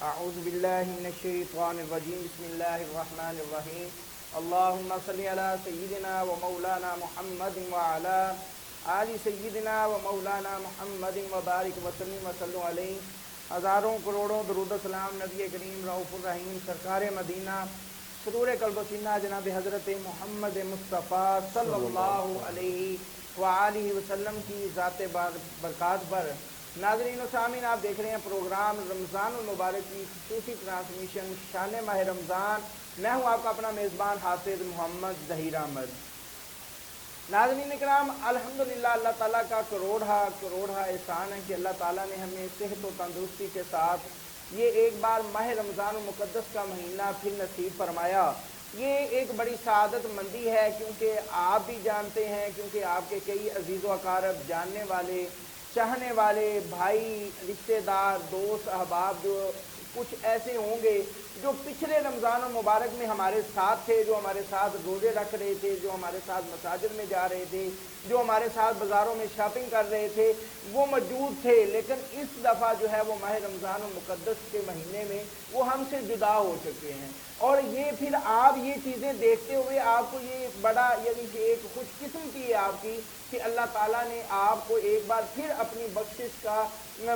اعوذ باللہ من الشیطان الرجیم بسم اللہ الرحمن الرحیم اللہم صلی علی سیدنا و مولانا محمد وعلی آل سیدنا و مولانا محمد وبارک وسلم وصلو علیہ. ہزاروں کروڑوں درود و سلام نبی کریم رؤوف الرحیم سرکار مدینہ سرور قلب و سینہ جناب حضرت محمد مصطفیٰ صلی اللہ علیہ وآلہ وسلم کی ذات برکات پر. ناظرین و سامعین، آپ دیکھ رہے ہیں پروگرام رمضان المبارک کی خصوصی ٹرانسمیشن شان ماہ رمضان. میں ہوں آپ کا اپنا میزبان حافظ محمد ظہیر احمد. ناظرین کرام، الحمدللہ اللہ تعالیٰ کا کروڑہ احسان ہے کہ اللہ تعالیٰ نے ہمیں صحت و تندرستی کے ساتھ یہ ایک بار ماہ رمضان المقدس کا مہینہ پھر نصیب فرمایا. یہ ایک بڑی سعادت مندی ہے، کیونکہ آپ بھی جانتے ہیں، کیونکہ آپ کے کئی عزیز و اقارب، جاننے والے، چاہنے والے، بھائی، رشتہ دار، دوست، احباب جو کچھ ایسے ہوں گے جو پچھلے رمضان المبارک میں ہمارے ساتھ تھے، جو ہمارے ساتھ روزے رکھ رہے تھے، جو ہمارے ساتھ مساجد میں جا رہے تھے، جو ہمارے ساتھ بازاروں میں شاپنگ کر رہے تھے، وہ موجود تھے. لیکن اس دفعہ جو ہے وہ ماہ رمضان المقدس کے مہینے میں وہ ہم سے جدا ہو چکے ہیں. اور یہ پھر آپ یہ چیزیں دیکھتے ہوئے آپ کو یہ بڑا یعنی کہ ایک خوش قسمتی ہے آپ کی کہ اللہ تعالیٰ نے آپ کو ایک بار پھر اپنی بخشش کا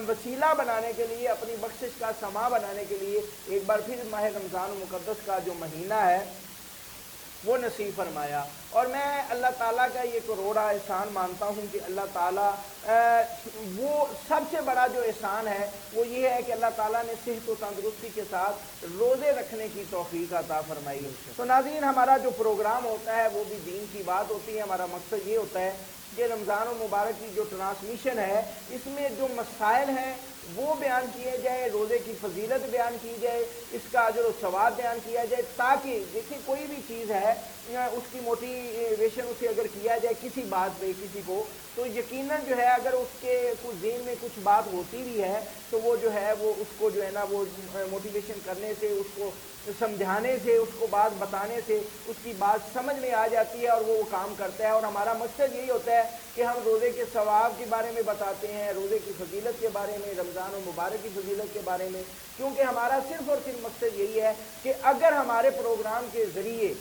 وسیلہ بنانے کے لیے، اپنی بخشش کا سما بنانے کے لیے ایک بار پھر ماہ رمضان المقدس کا جو مہینہ ہے وہ نصیب فرمایا. اور میں اللہ تعالیٰ کا یہ کروڑا احسان مانتا ہوں کہ اللہ تعالیٰ وہ سب سے بڑا جو احسان ہے وہ یہ ہے کہ اللہ تعالیٰ نے صحت و تندرستی کے ساتھ روزے رکھنے کی توفیق عطا فرمائی. تو ناظرین، ہمارا جو پروگرام ہوتا ہے وہ بھی دین کی بات ہوتی ہے. ہمارا مقصد یہ ہوتا ہے کہ رمضان المبارک کی جو ٹرانسمیشن ہے اس میں جو مسائل ہیں وہ بیان کیے جائے، روزے کی فضیلت بیان کی جائے، اس کا اجر و ثواب بیان کیا جائے، تاکہ دیکھیں کوئی بھی چیز ہے اس کی موٹیویشن اسے اگر کیا جائے کسی بات پہ کسی کو، تو یقیناً جو ہے اگر اس کے کچھ ذہن میں کچھ بات ہوتی بھی ہے تو وہ جو ہے وہ اس کو جو ہے نا وہ موٹیویشن کرنے سے، اس کو سمجھانے سے، اس کو بات بتانے سے اس کی بات سمجھ میں آ جاتی ہے اور وہ کام کرتا ہے. اور ہمارا مقصد یہی ہوتا ہے کہ ہم روزے کے ثواب کے بارے میں بتاتے ہیں، روزے کی فضیلت کے بارے میں، رمضان المبارک کی فضیلت کے بارے میں، کیونکہ ہمارا صرف اور صرف مقصد یہی ہے کہ اگر ہمارے پروگرام کے ذریعے،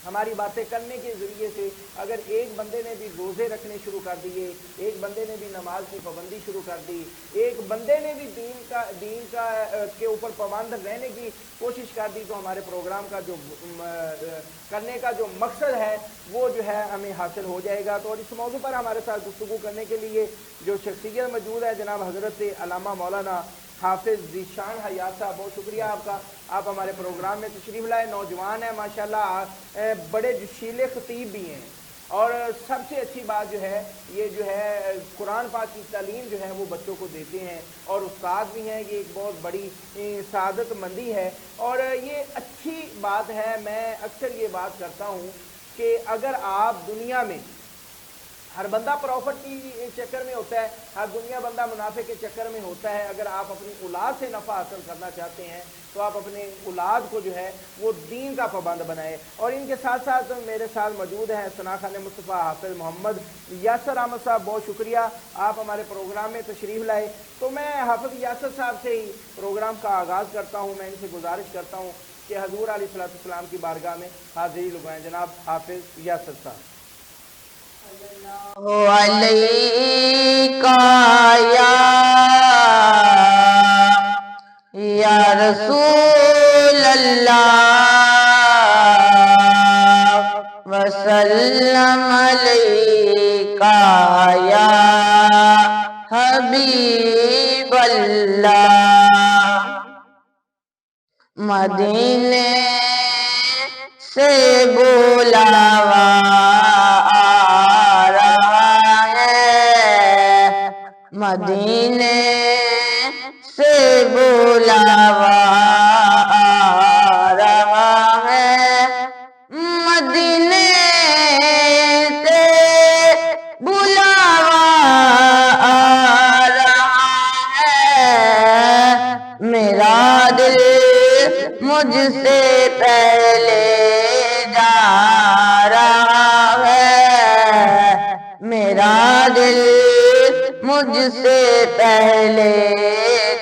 ہماری باتیں کرنے کے ذریعے سے اگر ایک بندے نے بھی روزے رکھنے شروع کر دیے، ایک بندے نے بھی نماز کی پابندی شروع کر دی، ایک بندے نے بھی دین کا کے اوپر پابند رہنے کی کوشش کر دی، تو ہمارے پروگرام کا جو کرنے کا جو مقصد ہے وہ جو ہے ہمیں حاصل ہو جائے گا. تو اور اس موضوع پر ہمارے ساتھ گفتگو کرنے کے لیے جو شخصیت موجود ہے جناب حضرت علامہ مولانا حافظ ذیشان حیات صاحب، بہت شکریہ آپ کا، آپ ہمارے پروگرام میں تشریف لائے. نوجوان ہیں ماشاءاللہ، بڑے جوشیلے خطیب بھی ہیں، اور سب سے اچھی بات جو ہے یہ جو ہے قرآن پاک کی تعلیم جو ہے وہ بچوں کو دیتے ہیں، اور استاد بھی ہیں. یہ ایک بہت بڑی سعادت مندی ہے اور یہ اچھی بات ہے. میں اکثر یہ بات کرتا ہوں کہ اگر آپ دنیا میں، ہر بندہ پروفٹ کی چکر میں ہوتا ہے، ہر دنیا بندہ منافع کے چکر میں ہوتا ہے. اگر آپ اپنی اولاد سے نفع حاصل کرنا چاہتے ہیں تو آپ اپنے اولاد کو جو ہے وہ دین کا پابند بنائے. اور ان کے ساتھ ساتھ میرے ساتھ موجود ہیں ثنا خان مصطفیٰ حافظ محمد یاسر احمد صاحب، بہت شکریہ آپ ہمارے پروگرام میں تشریف لائے. تو میں حافظ یاسر صاحب سے ہی پروگرام کا آغاز کرتا ہوں. میں ان سے گزارش کرتا ہوں کہ حضور علیہ الصلوۃ والسلام کی بارگاہ میں حاضری لگائیں. جناب حافظ یاسر صاحب. علیکہ یا رسول اللہ وسلم علیکہ یا حبیب اللہ. مدینے سے بلاوا مدینے سے بلاوا آ رہا ہے، مدینے سے بلاوا آ رہا ہے. میرا دل مجھ سے پہلے جا رہا ہے، میرا دل مجھ سے پہلے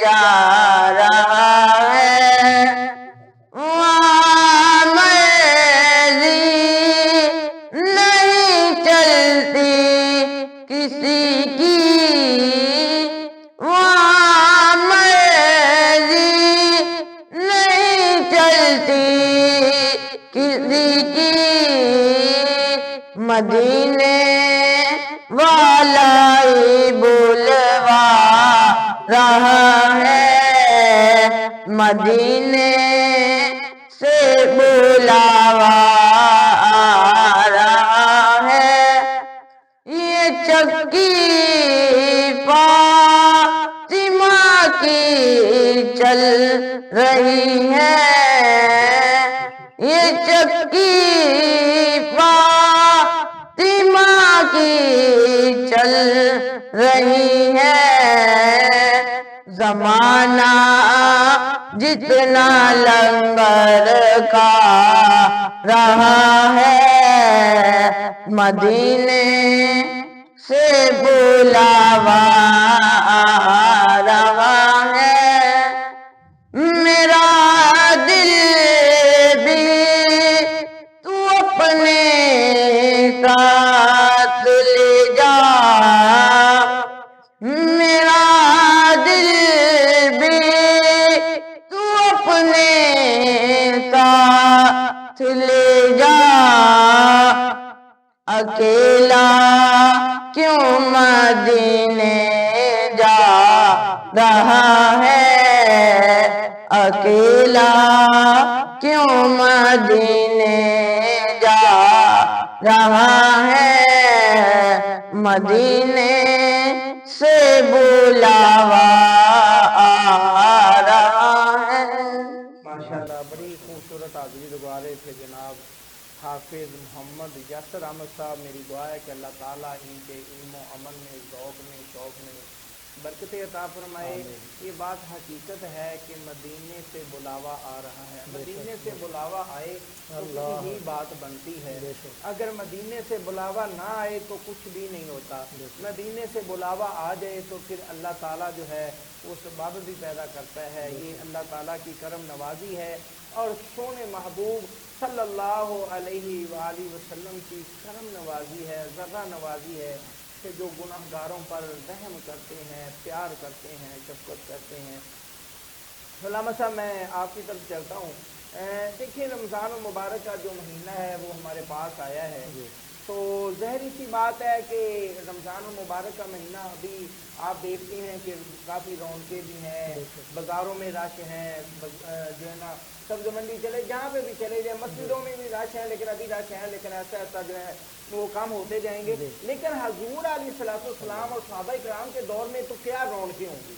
جا رہا مدینے والا ہی بلوا رہا ہے، مدینے سے بلاوا آ رہا ہے، یہ چکی فاطمہ کی چل رہی ہے، یہ چکی فاطمہ کی چل رہی ہے، زمانہ جتنا لنگر کا رہا ہے، مدینے سے بلاوا آ رہا ہے، میرا دل بھی تو اپنے ساتھ لے جا، میرا دل بھی تو اپنے ساتھ لے جا، اکیلا کیوں مدینے جا رہا ہے، اکیلا کیوں مدینے جا رہا ہے، مدینے سے بلاوا آ رہا ہے۔ ماشاءاللہ بڑی خوبصورت حاضری لگوا رہے تھے جناب حافظ محمد یاسر احمد صاحب۔ میری دعا ہے کہ اللہ تعالیٰ ان کے علم و عمل میں، ذوق میں، شوق میں برکتیں عطا فرمائے۔ یہ بات حقیقت ہے کہ مدینے سے بلاوا آ رہا ہے، مدینے سے بلاوا آئے تو کچھ ہی بات بنتی ہے، اگر مدینے سے بلاوا نہ آئے تو کچھ بھی نہیں ہوتا، مدینے سے بلاوا آ جائے تو پھر اللہ تعالیٰ جو ہے وہ سبب بھی پیدا کرتا ہے۔ یہ اللہ تعالیٰ کی کرم نوازی ہے اور سونے محبوب صلی اللہ علیہ وآلہ وسلم کی کرم نوازی ہے، ذرہ نوازی ہے کہ جو گناہ گاروں پر رحم کرتے ہیں، پیار کرتے ہیں، شفقت کرتے ہیں۔ علامہ صاحب میں آپ کی طرف چلتا ہوں۔ دیکھیے رمضان المبارک کا جو مہینہ ہے وہ ہمارے پاس آیا ہے، تو ظاہری سی بات ہے کہ رمضان المبارک کا مہینہ ابھی آپ دیکھتے ہیں کہ کافی رونقیں بھی ہیں، بازاروں میں رش ہیں، جو ہے نا سبز منڈی چلے جہاں پہ بھی چلے جائیں، مسجدوں میں بھی رش ہے، لیکن ابھی رش ہے، لیکن ایسا ایسا جو ہے وہ کم ہوتے جائیں گے۔ لیکن حضور علیہ السلام اور صحابہ کرام کے دور میں تو کیا رونقیں ہوں گی،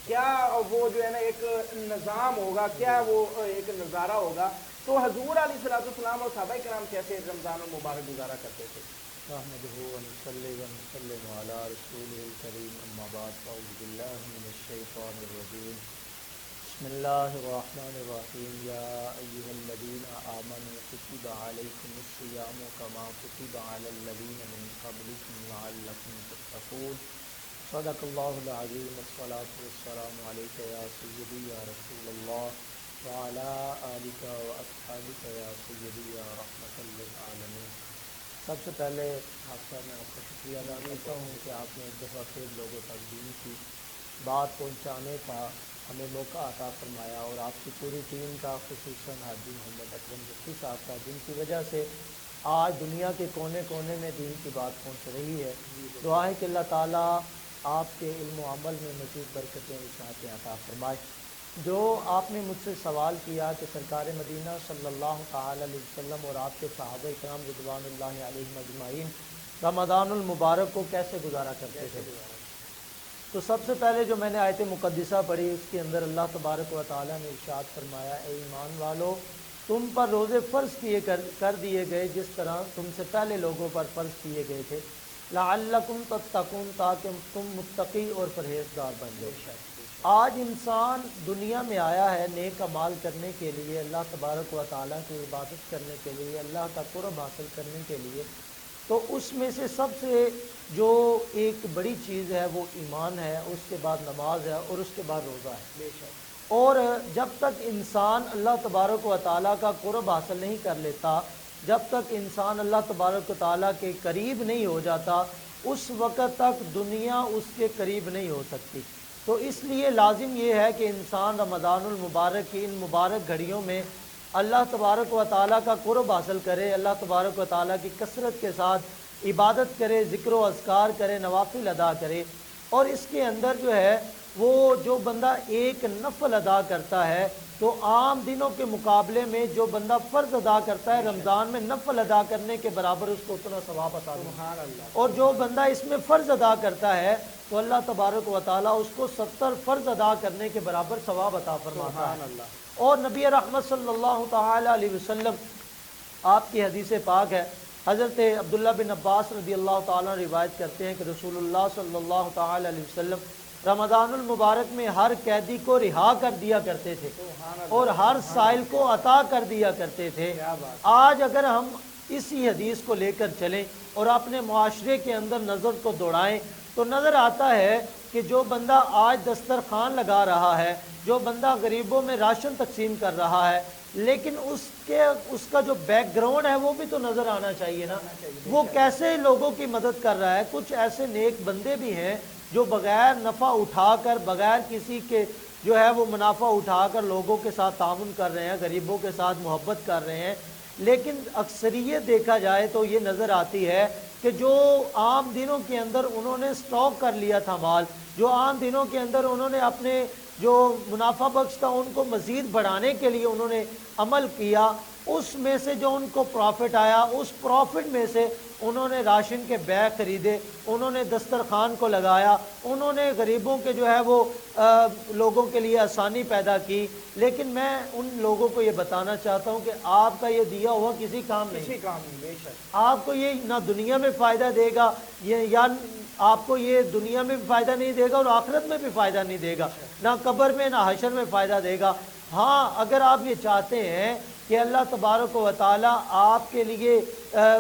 کیا وہ جو ہے نا ایک نظام ہوگا، کیا وہ ایک نظارہ ہوگا۔ تو حضور علیہ السلام اور صحابہ کرام کیسے رمضان المبارک گزارا کرتے تھے؟ نحمده ونصلي ونسلم على رسوله الكريم اما بعد فاعوذ بالله من الشيطان الرجيم بسم الله الرحمن الرحيم يا ايها الذين امنوا كتب عليكم الصيام كما كتب على الذين من قبلكم لعلكم تتقون صدق الله العظيم والصلاة والسلام عليك يا سيدي يا رسول الله وعلى آلك وأصحابك يا سيدي يا رحمة للعالمين۔ سب سے پہلے آپ صاحب میں آپ کا شکریہ ادا کرتا ہوں کہ آپ نے ایک دفعہ پھر لوگوں تک دین کی بات پہنچانے کا ہمیں موقع عطا فرمایا، اور آپ کی پوری ٹیم کا، خصوصاً حاجی محمد اکرم ظفری صاحب کا، جن کی وجہ سے آج دنیا کے کونے کونے میں دین کی بات پہنچ رہی ہے۔ دعا ہے کہ اللہ تعالیٰ آپ کے علم و عمل میں مزید برکتیں وسعتیں عطا فرمائے۔ جو آپ نے مجھ سے سوال کیا کہ سرکار مدینہ صلی اللہ تعالی علیہ وسلم اور آپ کے صحابہ کرام رضوان اللہ علیہم اجمعین رمضان المبارک کو کیسے گزارا کرتے تھے، تو سب سے پہلے جو میں نے آیت مقدسہ پڑھی اس کے اندر اللہ تبارک و تعالی نے ارشاد فرمایا، اے ایمان والو تم پر روزے فرض کر دیے گئے جس طرح تم سے پہلے لوگوں پر فرض کیے گئے تھے، لعلکم تتقون تاکہ تم متقی اور پرہیزگار بن جاؤ۔ آج انسان دنیا میں آیا ہے نیک اعمال کرنے کے لیے، اللہ تبارک و تعالیٰ کی عبادت کرنے کے لیے، اللہ کا قرب حاصل کرنے کے لیے، تو اس میں سے سب سے جو ایک بڑی چیز ہے وہ ایمان ہے، اس کے بعد نماز ہے، اور اس کے بعد روزہ ہے۔ اور جب تک انسان اللہ تبارک و تعالیٰ کا قرب حاصل نہیں کر لیتا، جب تک انسان اللہ تبارک و تعالیٰ کے قریب نہیں ہو جاتا، اس وقت تک دنیا اس کے قریب نہیں ہو سکتی۔ تو اس لیے لازم یہ ہے کہ انسان رمضان المبارک کی ان مبارک گھڑیوں میں اللہ تبارک و تعالیٰ کا قرب حاصل کرے، اللہ تبارک و تعالیٰ کی کثرت کے ساتھ عبادت کرے، ذکر و اذکار کرے، نوافل ادا کرے۔ اور اس کے اندر جو ہے وہ جو بندہ ایک نفل ادا کرتا ہے تو عام دنوں کے مقابلے میں جو بندہ فرض ادا کرتا ہے رمضان میں نفل ادا کرنے کے برابر اس کو اتنا ثواب عطا ہوتا ہے۔ اور جو بندہ اس میں فرض ادا کرتا ہے تو اللہ تبارک و تعالیٰ اس کو 70 فرض ادا کرنے کے برابر ثواب عطا فرماتا ہے۔ اور نبی رحمت صلی اللہ تعالی علیہ وسلم آپ کی حدیث پاک ہے، حضرت عبداللہ بن عباس رضی اللہ تعالیٰ روایت کرتے ہیں کہ رسول اللہ صلی اللہ تعالی علیہ وسلم رمضان المبارک میں ہر قیدی کو رہا کر دیا کرتے تھے اور ہر سائل کو عطا کر دیا کرتے تھے۔ آج اگر ہم اسی حدیث کو لے کر چلیں اور اپنے معاشرے کے اندر نظر کو دوڑائیں تو نظر آتا ہے کہ جو بندہ آج دسترخوان لگا رہا ہے، جو بندہ غریبوں میں راشن تقسیم کر رہا ہے، لیکن اس کا جو بیک گراؤنڈ ہے وہ بھی تو نظر آنا چاہیے نا، وہ کیسے لوگوں کی مدد کر رہا ہے۔ کچھ ایسے نیک بندے بھی ہیں جو بغیر نفع اٹھا کر، بغیر کسی کے جو ہے وہ منافع اٹھا کر لوگوں کے ساتھ تعاون کر رہے ہیں، غریبوں کے ساتھ محبت کر رہے ہیں، لیکن اکثریت دیکھا جائے تو یہ نظر آتی ہے کہ جو عام دنوں کے اندر انہوں نے سٹاک کر لیا تھا مال، جو عام دنوں کے اندر انہوں نے اپنے جو منافع بخش تھا ان کو مزید بڑھانے کے لیے انہوں نے عمل کیا، اس میں سے جو ان کو پروفٹ آیا اس پروفٹ میں سے انہوں نے راشن کے بیگ خریدے، انہوں نے دسترخوان کو لگایا، انہوں نے غریبوں کے جو ہے وہ لوگوں کے لیے آسانی پیدا کی۔ لیکن میں ان لوگوں کو یہ بتانا چاہتا ہوں کہ آپ کا یہ دیا ہوا کسی کام نہیں، بے شک آپ کو یہ نہ دنیا میں فائدہ دے گا، یا آپ کو یہ دنیا میں بھی فائدہ نہیں دے گا اور آخرت میں بھی فائدہ نہیں دے گا، نہ قبر میں نہ حشر میں فائدہ دے گا۔ ہاں اگر آپ یہ چاہتے ہیں کہ اللہ تبارک و تعالیٰ آپ کے لیے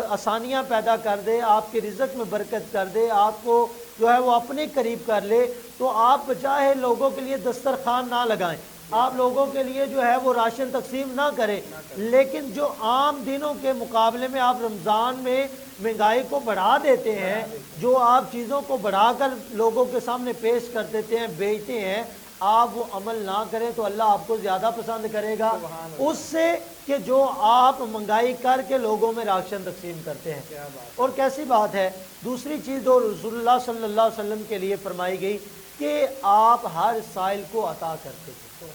آسانیاں پیدا کر دے، آپ کے رزق میں برکت کر دے، آپ کو جو ہے وہ اپنے قریب کر لے، تو آپ بچائے لوگوں کے لیے دسترخوان نہ لگائیں، آپ لوگوں کے لیے جو ہے وہ راشن تقسیم نہ کریں، لیکن جو عام دنوں کے مقابلے میں آپ رمضان میں مہنگائی کو بڑھا دیتے ہیں، جو آپ چیزوں کو بڑھا کر لوگوں کے سامنے پیش کر دیتے ہیں، بیچتے ہیں، آپ وہ عمل نہ کریں تو اللہ آپ کو زیادہ پسند کرے گا اس سے کہ جو آپ مہنگائی کر کے لوگوں میں راشن تقسیم کرتے ہیں۔ اور کیسی بات ہے، دوسری چیز جو رسول اللہ صلی اللہ علیہ وسلم کے لیے فرمائی گئی کہ آپ ہر سائل کو عطا کرتے تھے،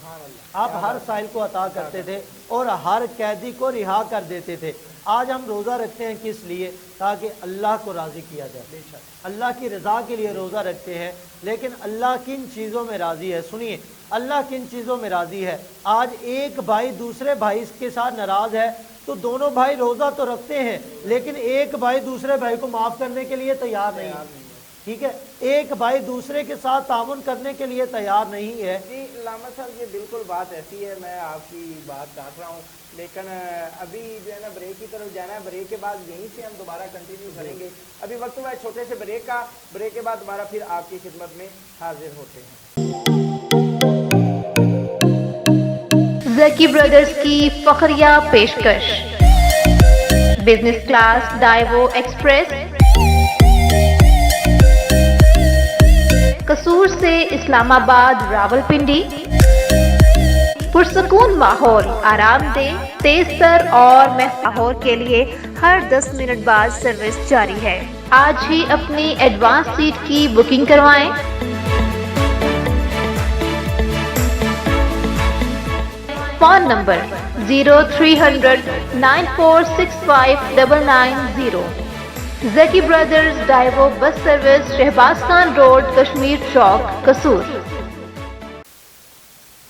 آپ ہر سائل کو عطا کرتے تھے اور ہر قیدی کو رہا کر دیتے تھے۔ آج ہم روزہ رکھتے ہیں کس لیے؟ تاکہ اللہ کو راضی کیا جائے، اللہ کی رضا کے لیے روزہ رکھتے ہیں، لیکن اللہ کن چیزوں میں راضی ہے؟ سنیے، اللہ کن چیزوں میں راضی ہے۔ آج ایک بھائی دوسرے بھائی کے ساتھ ناراض ہے تو دونوں بھائی روزہ تو رکھتے ہیں لیکن ایک بھائی دوسرے بھائی کو معاف کرنے کے لیے تیار نہیں ہے، ٹھیک ہے، ایک بھائی دوسرے کے ساتھ تعاون کرنے کے لیے تیار نہیں ہے۔ جی علامہ صاحب یہ بالکل بات ایسی ہے، میں آپ کی بات کاٹ رہا ہوں لیکن ابھی جو ہے نا بریک کی طرف جانا ہے، بریک کے بعد یہیں سے ہم دوبارہ کنٹینیو کریں گے۔ ابھی وقت ہوا ہے چھوٹے سے بریک کا، بریک کے بعد دوبارہ پھر آپ کی خدمت میں حاضر ہوتے ہیں۔ زکی برادرز کی فخریہ پیشکش، بزنس کلاس ڈائیو ایکسپریس، قصور سے اسلام آباد راولپنڈی، پرسکون ماحول، آرام دہ، تیز تر اور ماحول کے لیے ہر 10 منٹ بعد سروس جاری ہے۔ آج ہی اپنی ایڈوانس سیٹ کی بکنگ کروائیں۔ Phone number 0300 9465 990۔ Zaki brothers Daewoo bus service, Shahbaz Khan road, Kashmir Chowk, Kasur.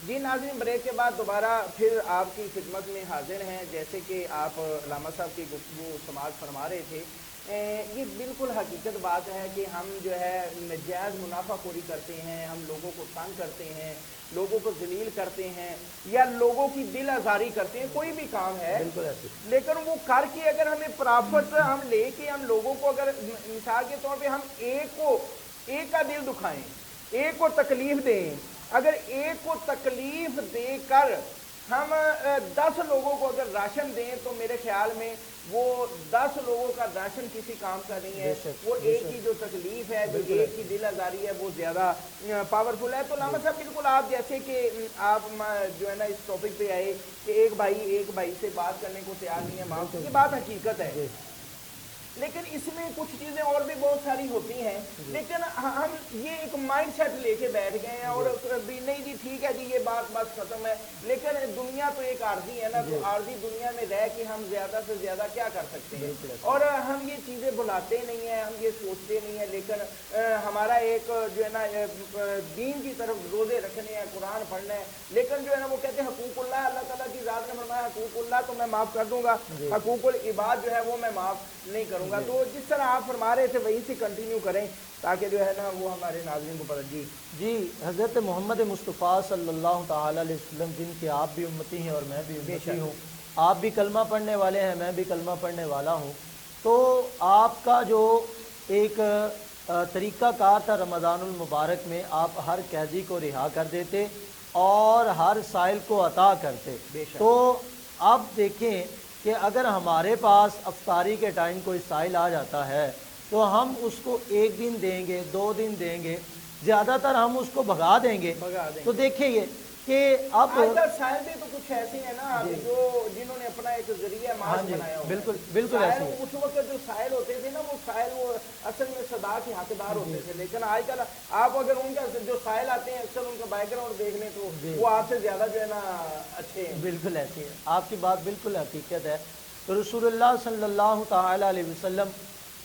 جی ناظرین، بریک کے بعد دوبارہ پھر آپ کی خدمت میں حاضر ہیں۔ جیسے کہ آپ علامہ صاحب کی گفتگو سماعت فرما رہے تھے، یہ بالکل حقیقت بات ہے کہ ہم جو ہے ناجائز منافع خوری کرتے ہیں، ہم لوگوں کو تنگ کرتے ہیں، لوگوں کو ذلیل کرتے ہیں یا لوگوں کی دل آزاری کرتے ہیں، کوئی بھی کام ہے، لیکن وہ کر کے اگر ہمیں پرافٹ ہم لے کے ہم لوگوں کو، اگر مثال کے طور پہ ہم ایک کا دل دکھائیں، ایک کو تکلیف دیں، اگر ایک کو تکلیف دے کر ہم 10 لوگوں کو اگر راشن دیں تو میرے خیال میں وہ 10 لوگوں کا راشن کسی کام کا نہیں ہے، بے شک، وہ بے ایک شک۔ کی جو تکلیف ہے، جو بالکل ایک کی دل آزاری ہے، وہ زیادہ پاورفل ہے۔ تو علامہ صاحب بالکل آپ جیسے کہ آپ جو ہے نا اس ٹاپک پہ آئے کہ ایک بھائی سے بات کرنے کو تیار نہیں ہے، معاف، یہ بات حقیقت ہے، جی لیکن اس میں کچھ چیزیں اور بھی بہت ساری ہوتی ہیں، لیکن ہم یہ ایک مائنڈ سیٹ لے کے بیٹھ گئے ہیں اور بھی نہیں جی ٹھیک ہے جی یہ بات بس ختم ہے، لیکن دنیا تو ایک عارضی ہے نا، تو عارضی دنیا میں رہ کے ہم زیادہ سے زیادہ کیا کر سکتے ہیں، اور ہم یہ چیزیں بلاتے نہیں ہیں، ہم یہ سوچتے نہیں ہیں، لیکن ہمارا ایک جو ہے نا دین کی طرف روزے رکھنے ہیں، قرآن پڑھنا ہے، لیکن جو ہے نا وہ کہتے ہیں حقوق اللہ، اللہ تعالیٰ کی ذات نے فرمایا حقوق اللہ تو میں معاف کر دوں گا، حقوق العباد جو ہے وہ میں معاف نہیں کروں گا۔ تو جس طرح آپ فرما رہے تھے وہیں سے کنٹینیو کریں تاکہ جو ہے نا وہ ہمارے ناظرین کو پتہ۔ جی، حضرت محمد مصطفیٰ صلی اللہ تعالیٰ علیہ وسلم جن کے آپ بھی امتی ہیں اور میں بھی امتی ہوں، آپ بھی کلمہ پڑھنے والے ہیں، میں بھی کلمہ پڑھنے والا ہوں، تو آپ کا جو ایک طریقہ کار تھا رمضان المبارک میں، آپ ہر قیدی کو رہا کر دیتے اور ہر سائل کو عطا کرتے۔ تو اب دیکھیں کہ اگر ہمارے پاس افطاری کے ٹائم کوئی سائل آ جاتا ہے تو ہم اس کو 1 دن دیں گے، 2 دن دیں گے، زیادہ تر ہم اس کو بھگا دیں گے۔ تو دیکھیں یہ کہ اب آج کل سائل بھی تو کچھ ایسے ہیں نا جو جنہوں نے اپنا ایک ذریعہ معاش بنایا ہوا، بالکل ایسے ہیں۔ اس وقت جو سائل ہوتے تھے نا وہ اصل میں صدا کے حقدار ہوتے تھے، لیکن آج کل آپ اگر ان کا جو سائل آتے ہیں اکثر ان کا بیک گراؤنڈ دیکھ لیں تو وہ آپ سے زیادہ جو ہے نا اچھے ہیں۔ بالکل ایسے ہیں، آپ کی بات بالکل حقیقت ہے۔ تو رسول اللہ صلی اللہ تعالیٰ علیہ وسلم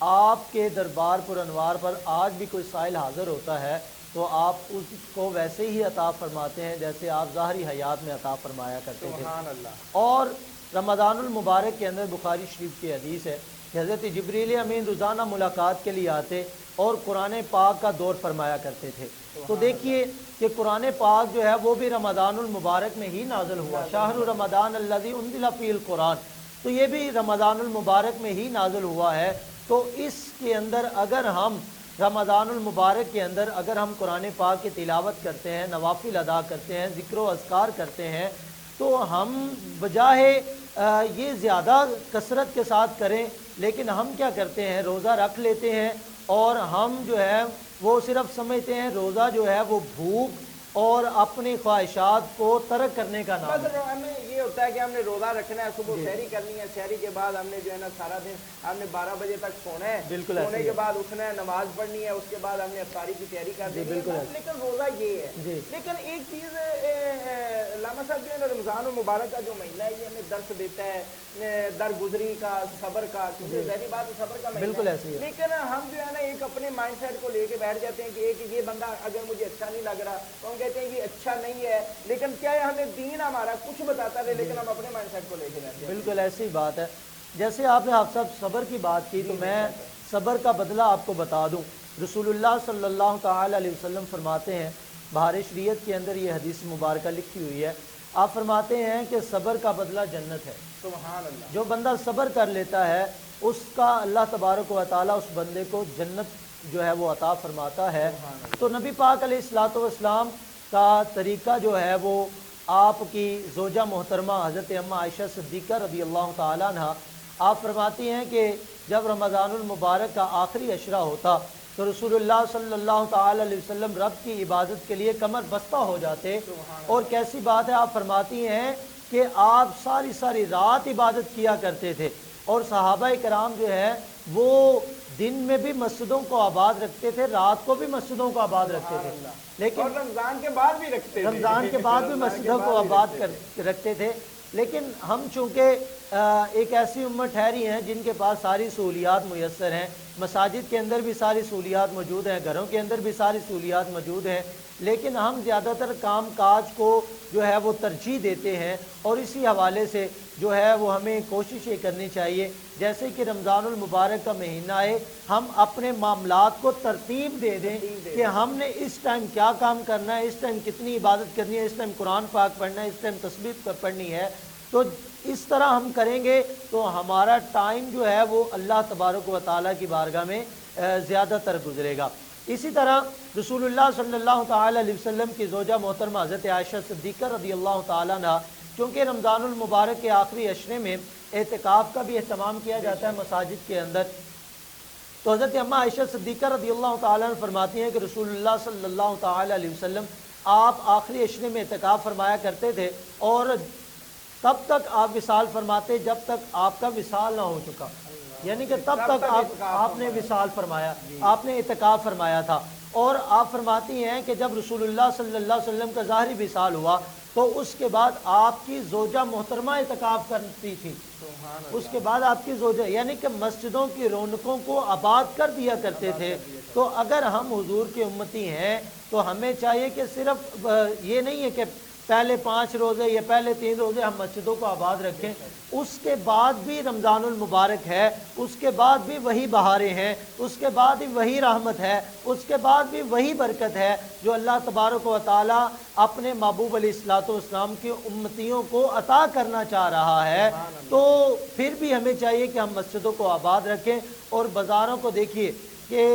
آپ کے دربار پر انوار پر آج بھی کوئی سائل حاضر ہوتا ہے تو آپ اس کو ویسے ہی عطا فرماتے ہیں جیسے آپ ظاہری حیات میں عطا فرمایا کرتے تھے۔ سبحان اللہ۔ اور رمضان المبارک کے اندر بخاری شریف کی حدیث ہے کہ حضرت جبریل امین روزانہ ملاقات کے لیے آتے اور قرآن پاک کا دور فرمایا کرتے تھے۔ تو دیکھیے کہ قرآن پاک جو ہے وہ بھی رمضان المبارک میں ہی نازل ہوا، شہر رمضان الذی انزل فیہ القرآن، تو یہ بھی رمضان المبارک میں ہی نازل ہوا ہے۔ تو اس کے اندر اگر ہم رمضان المبارک کے اندر اگر ہم قرآن پاک کی تلاوت کرتے ہیں، نوافل ادا کرتے ہیں، ذکر و اذکار کرتے ہیں، تو ہم بجائے یہ زیادہ کثرت کے ساتھ کریں، لیکن ہم کیا کرتے ہیں روزہ رکھ لیتے ہیں اور ہم جو ہے وہ صرف سمجھتے ہیں روزہ جو ہے وہ بھوک اور اپنی خواہشات کو ترک کرنے کا نام ہے۔ بس ہمیں یہ ہوتا ہے کہ ہم نے روزہ رکھنا ہے، صبح سحری کرنی ہے، سحری کے بعد ہم نے جو ہے نا سارا دن ہم نے 12 بجے تک سونا ہے، بالکل سونے کے بعد اٹھنا ہے، نماز پڑھنی ہے، اس کے بعد ہم نے افطاری کی تیاری کر دینی ہے، لیکن روزہ یہ ہے۔ لیکن ایک چیز علامہ صاحب جو ہے نا رمضان المبارک کا جو مہینہ ہے یہ ہمیں درس دیتا ہے درگزری کا، صبر کا، کیونکہ ظاہری بات صبر کا مہینہ ہے، لیکن ہم جو ہے نا ایک اپنے مائنڈ سیٹ کو لے کے بیٹھ جاتے ہیں کہ ایک یہ بندہ اگر مجھے اچھا نہیں لگ رہا تو ہم کہتے ہیں یہ اچھا نہیں ہے، لیکن کیا ہے ہمیں دین ہمارا کچھ بتاتا ہے لیکن ہم اپنے مائنڈ سیٹ کو لے کے بیٹھتے ہیں۔ بالکل ایسی بات ہے۔ جیسے آپ نے آپ سب صبر کی بات کی تو میں صبر کا بدلہ آپ کو بتا دوں۔ رسول اللہ صلی اللہ تعالی علیہ وسلم فرماتے ہیں، بہار شریعت کے اندر یہ حدیث مبارکہ لکھی ہوئی ہے، آپ فرماتے ہیں کہ صبر کا بدلہ جنت ہے۔ سبحان اللہ۔ جو بندہ صبر کر لیتا ہے اس کا اللہ تبارک و تعالیٰ اس بندے کو جنت جو ہے وہ عطا فرماتا ہے۔ تو نبی پاک علیہ الصلوۃ والسلام کا طریقہ جو ہے وہ آپ کی زوجہ محترمہ حضرت اماں عائشہ صدیقہ رضی اللہ تعالیٰ عنہ آپ فرماتی ہیں کہ جب رمضان المبارک کا آخری عشرہ ہوتا تو رسول اللہ صلی اللہ تعالی علیہ وسلم رب کی عبادت کے لیے کمر بستہ ہو جاتے، اور کیسی بات ہے آپ فرماتی ہیں کہ آپ ساری رات عبادت کیا کرتے تھے، اور صحابہ کرام جو ہے وہ دن میں بھی مسجدوں کو آباد رکھتے تھے، رات کو بھی مسجدوں کو آباد رکھتے تھے، لیکن اور رمضان کے بعد بھی رکھتے تھے، رمضان کے بعد بھی مسجدوں کو آباد رکھتے تھے۔ لیکن ہم چونکہ ایک ایسی امت ٹھہری ہیں جن کے پاس ساری سہولیات میسر ہیں، مساجد کے اندر بھی ساری سہولیات موجود ہیں، گھروں کے اندر بھی ساری سہولیات موجود ہیں، لیکن ہم زیادہ تر کام کاج کو جو ہے وہ ترجیح دیتے ہیں، اور اسی حوالے سے جو ہے وہ ہمیں کوشش یہ کرنی چاہیے جیسے کہ رمضان المبارک کا مہینہ ہے ہم اپنے معاملات کو ترتیب دے دیں کہ ہم نے اس ٹائم کیا کام کرنا ہے، اس ٹائم کتنی عبادت کرنی ہے، اس ٹائم قرآن پاک پڑھنا ہے، اس ٹائم تسبیح پڑھنی ہے۔ تو اس طرح ہم کریں گے تو ہمارا ٹائم جو ہے وہ اللہ تبارک و تعالیٰ کی بارگاہ میں زیادہ تر گزرے گا۔ اسی طرح رسول اللہ صلی اللہ تعالی علیہ وسلم کی زوجہ محترمہ حضرت عائشہ صدیقہ رضی اللہ تعالیٰ عنہ چونکہ رمضان المبارک کے آخری عشرے میں اعتکاف کا بھی اہتمام کیا جاتا ہے مساجد کے اندر۔ تو حضرت اماں عائشہ صدیقہ رضی اللہ تعالیٰ عنہ فرماتی ہیں کہ رسول اللہ صلی اللہ تعالیٰ علیہ وسلم آپ آخری عشرے میں اعتکاف فرمایا کرتے تھے، اور تب تک آپ وصال فرماتے جب تک آپ کا وصال نہ ہو چکا، یعنی کہ تب تک آپ نے وصال فرمایا، آپ نے اعتکاف فرمایا تھا۔ اور آپ فرماتی ہیں کہ جب رسول اللہ صلی اللہ علیہ وسلم کا ظاہری وصال ہوا تو اس کے بعد آپ کی زوجہ محترمہ اعتکاف کرتی تھی، اس کے بعد آپ کی زوجہ، یعنی کہ مسجدوں کی رونقوں کو آباد کر دیا کرتے تھے۔ تو اگر ہم حضور کے امتی ہیں تو ہمیں چاہیے کہ صرف یہ نہیں ہے کہ پہلے 5 روزے یا پہلے 3 روزے ہم مسجدوں کو آباد رکھیں، اس کے بعد بھی رمضان المبارک ہے، اس کے بعد بھی وہی بہاریں ہیں، اس کے بعد بھی وہی رحمت ہے، اس کے بعد بھی وہی برکت ہے جو اللہ تبارک و تعالی اپنے محبوب علیہ الصلوۃ والسلام کی امتیوں کو عطا کرنا چاہ رہا ہے۔ تو پھر بھی ہمیں چاہیے کہ ہم مسجدوں کو آباد رکھیں۔ اور بازاروں کو دیکھیے کہ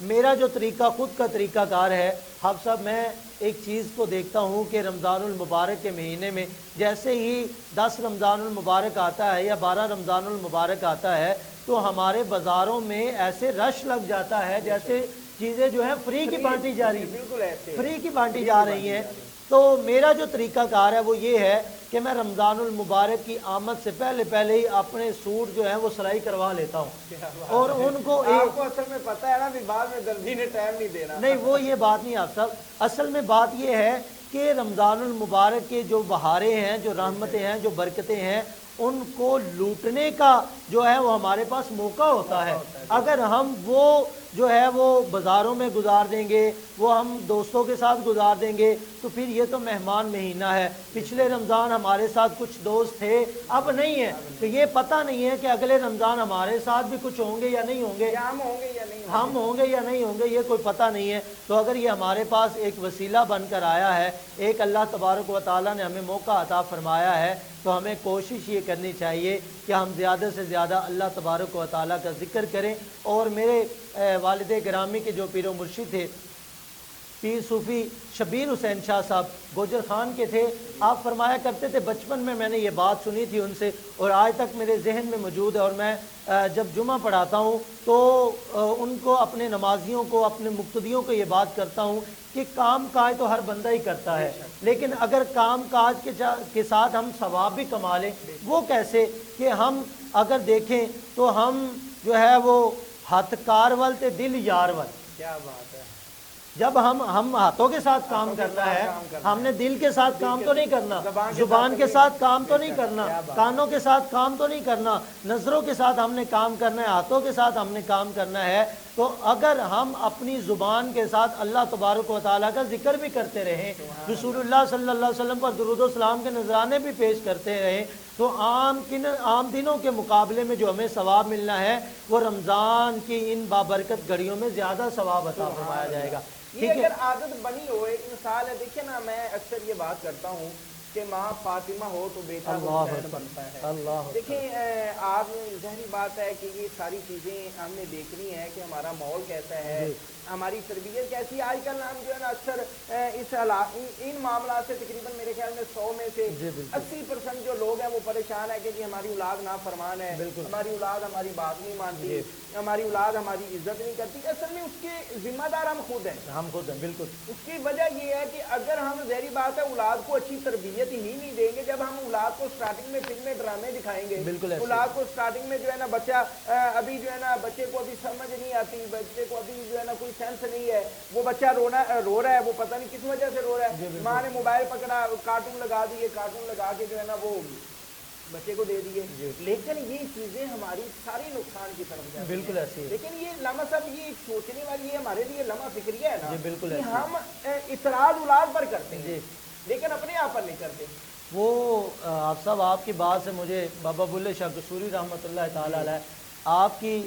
میرا جو طریقہ خود کا طریقہ کار ہے، حافظ صاحب، میں ایک چیز کو دیکھتا ہوں کہ رمضان المبارک کے مہینے میں جیسے ہی 10 رمضان المبارک آتا ہے یا 12 رمضان المبارک آتا ہے تو ہمارے بازاروں میں ایسے رش لگ جاتا ہے جیسے چیزیں جو ہیں فری کی بانٹی جا رہی ہیں، فری کی بانٹی جا رہی ہیں۔ تو میرا جو طریقہ کار ہے وہ یہ ہے کہ میں رمضان المبارک کی آمد سے پہلے ہی اپنے سوٹ جو ہیں وہ سلائی کروا لیتا ہوں، اور ان کو اصل میں پتہ ہے نا بعد میں دردی نے ٹائم نہیں دینا۔ نہیں، وہ یہ بات نہیں آپ صاحب، اصل میں بات یہ ہے کہ رمضان المبارک کے جو بہاریں ہیں، جو رحمتیں ہیں، جو برکتیں ہیں، ان کو لوٹنے کا جو ہے وہ ہمارے پاس موقع ہوتا ہے۔ اگر ہم وہ جو ہے وہ بازاروں میں گزار دیں گے، وہ ہم دوستوں کے ساتھ گزار دیں گے، تو پھر یہ تو مہمان مہینہ ہے۔ پچھلے رمضان ہمارے ساتھ کچھ دوست تھے، اب نہیں ہے، تو یہ پتہ نہیں ہے کہ اگلے رمضان ہمارے ساتھ بھی کچھ ہوں گے یا نہیں ہوں گے، ہم ہوں گے یا نہیں ہم ہوں گے یا نہیں ہوں گے، یہ کوئی پتہ نہیں ہے۔ تو اگر یہ ہمارے پاس ایک وسیلہ بن کر آیا ہے، ایک اللہ تبارک و تعالیٰ نے ہمیں موقع عطا فرمایا ہے، تو ہمیں کوشش یہ کرنی چاہیے کہ ہم زیادہ سے زیادہ اللہ تبارک و تعالیٰ کا ذکر کریں۔ اور میرے والد گرامی کے جو پیر و مرشد تھے، پیر صوفی شبیر حسین شاہ صاحب گوجر خان کے تھے، آپ فرمایا کرتے تھے، بچپن میں نے یہ بات سنی تھی ان سے اور آج تک میرے ذہن میں موجود ہے، اور میں جب جمعہ پڑھاتا ہوں تو ان کو، اپنے نمازیوں کو، اپنے مقتدیوں کو یہ بات کرتا ہوں کہ کام کاج تو ہر بندہ ہی کرتا ہے، لیکن اگر کام کاج کے ساتھ ہم ثواب بھی کما لیں، وہ کیسے؟ کہ ہم اگر دیکھیں تو ہم جو ہے وہ ہاتھ کار ول تے دل یار ول، کیا بات ہے، جب ہم ہاتھوں کے ساتھ کام کرنا ہے، ہم نے دل کے ساتھ کام تو نہیں کرنا، زبان کے ساتھ کام تو نہیں کرنا، کانوں کے ساتھ کام تو نہیں کرنا، نظروں کے ساتھ ہم نے کام کرنا ہے، ہاتھوں کے ساتھ ہم نے کام کرنا ہے۔ تو اگر ہم اپنی زبان کے ساتھ اللہ تبارک و تعالیٰ کا ذکر بھی کرتے رہیں، رسول اللہ صلی اللہ علیہ وسلم پر درود و سلام کے نذرانے بھی پیش کرتے رہیں، تو عام دنوں کے مقابلے میں جو ہمیں ثواب ملنا ہے وہ رمضان کی ان بابرکت گھڑیوں میں زیادہ ثواب عطا فرمایا جائے گا۔ یہ اگر عادت بنی ہو، ایک مثال ہے، دیکھیں نا، میں اکثر یہ بات کرتا ہوں کہ ماں فاطمہ ہو تو بیٹا حسین بنتا ہے۔ دیکھیں، آپ ظاہری بات ہے کہ یہ ساری چیزیں ہم نے دیکھنی ہے کہ ہمارا ماحول کیسا ہے، ہماری تربیت کیسی ہے۔ آج کل ہم جو ہے نا اکثر ان معاملات سے تقریباً میرے خیال میں 100 میں سے 80% جو لوگ ہیں وہ پریشان ہے کہ جی ہماری اولاد نافرمان ہے، ہماری اولاد ہماری بات نہیں مانتی، ہماری اولاد ہماری عزت نہیں کرتی۔ اصل میں اس کے ذمہ دار ہم خود ہیں، بالکل۔ اس کی وجہ یہ ہے کہ اگر ہم ظاہری بات ہے اولاد کو اچھی تربیت ہی نہیں دیں گے، جب ہم اولاد کو سٹارٹنگ میں فلمیں ڈرامے دکھائیں گے، اولاد کو سٹارٹنگ میں جو ہے نا بچہ ابھی جو ہے نا بچے کو ابھی سمجھ نہیں آتی، بچے کو ابھی جو ہے نا کوئی سینس نہیں ہے، وہ بچہ رو رہا ہے، وہ پتہ نہیں کس وجہ سے رو رہا ہے، ماں نے موبائل پکڑا، کارٹون لگا دیے، کارٹون لگا کے جو ہے نا وہ بچے کو دے دیے، لیکن یہ چیزیں ہماری ساری نقصان کی طرف جاتی ہیں۔ بالکل ایسی ہے۔ لیکن یہ لمحہ صاحب، یہ سوچنے والی ہے ہمارے لیے لمحہ فکریہ ہے نا، بالکل کہ ہم اعتراض اولاد پر کرتے ہیں لیکن اپنے آپ پر نہیں کرتے۔ وہ آپ صاحب، آپ کی بات سے مجھے بابا بلے شاہ قصوری رحمۃ اللہ تعالیٰ علیہ، آپ کی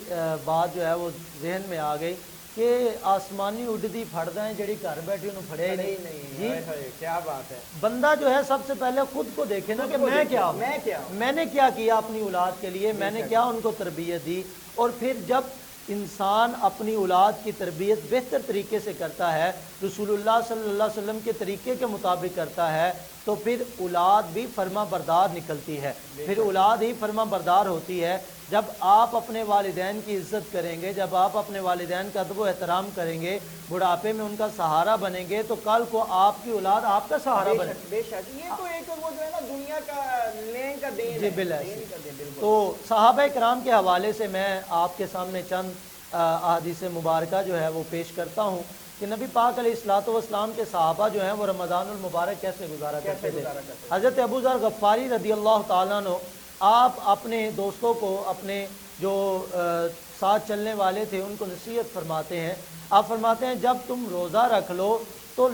بات جو ہے وہ ذہن میں آ گئی کہ آسمانی اڈدی پھڑدا ہے جڑی گھر بیٹھی انہوں پھڑے ہی نہیں۔ جی کیا بات ہے، بندہ جو ہے سب سے پہلے خود کو دیکھے نا کہ میں نے کیا کیا اپنی اولاد کے لیے، میں نے کیا ان کو تربیت دی، اور پھر جب انسان اپنی اولاد کی تربیت بہتر طریقے سے کرتا ہے، رسول اللہ صلی اللہ علیہ وسلم کے طریقے کے مطابق کرتا ہے، تو پھر اولاد بھی فرما بردار نکلتی ہے، پھر اولاد ہی فرما بردار ہوتی ہے۔ جب آپ اپنے والدین کی عزت کریں گے، جب آپ اپنے والدین کا ادب و احترام کریں گے، بڑھاپے میں ان کا سہارا بنیں گے، تو کل کو آپ کی اولاد آپ کا سہارا بنے۔ بے شک یہ تو ایک وہ جو ہے نا دنیا کا لین کا دین جی ہے، بالکل۔ تو صحابہ کرام کے حوالے سے میں آپ کے سامنے چند احادیث مبارکہ جو ہے وہ پیش کرتا ہوں کہ نبی پاک علیہ الصلوۃ والسلام کے صحابہ جو ہیں وہ رمضان المبارک کیسے گزارا کرتے تھے۔ حضرت ابو ذر غفاری رضی اللہ تعالیٰ عنہ آپ اپنے دوستوں کو، اپنے جو ساتھ چلنے والے تھے ان کو نصیحت فرماتے ہیں۔ آپ فرماتے ہیں جب تم روزہ رکھ لو تو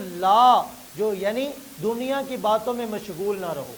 جو یعنی دنیا کی باتوں میں مشغول نہ رہو،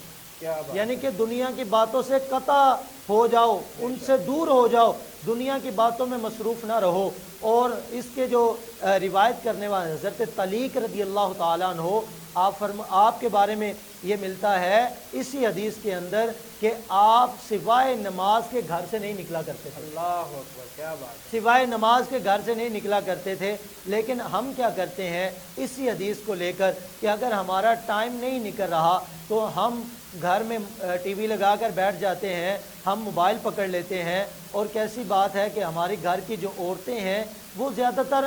یعنی کہ دنیا کی باتوں سے قطع ہو جاؤ، ان سے دور ہو جاؤ، دنیا کی باتوں میں مصروف نہ رہو۔ اور اس کے جو روایت کرنے والے حضرت طلیق رضی اللہ تعالیٰ عنہ، آپ کے بارے میں یہ ملتا ہے اسی حدیث کے اندر کہ آپ سوائے نماز کے گھر سے نہیں نکلا کرتے تھے۔ اللہ اکبر، کیا بات، سوائے نماز کے گھر سے نہیں نکلا کرتے تھے۔ لیکن ہم کیا کرتے ہیں اسی حدیث کو لے کر کہ اگر ہمارا ٹائم نہیں نکل رہا تو ہم گھر میں ٹی وی لگا کر بیٹھ جاتے ہیں، ہم موبائل پکڑ لیتے ہیں۔ اور کیسی بات ہے کہ ہماری گھر کی جو عورتیں ہیں وہ زیادہ تر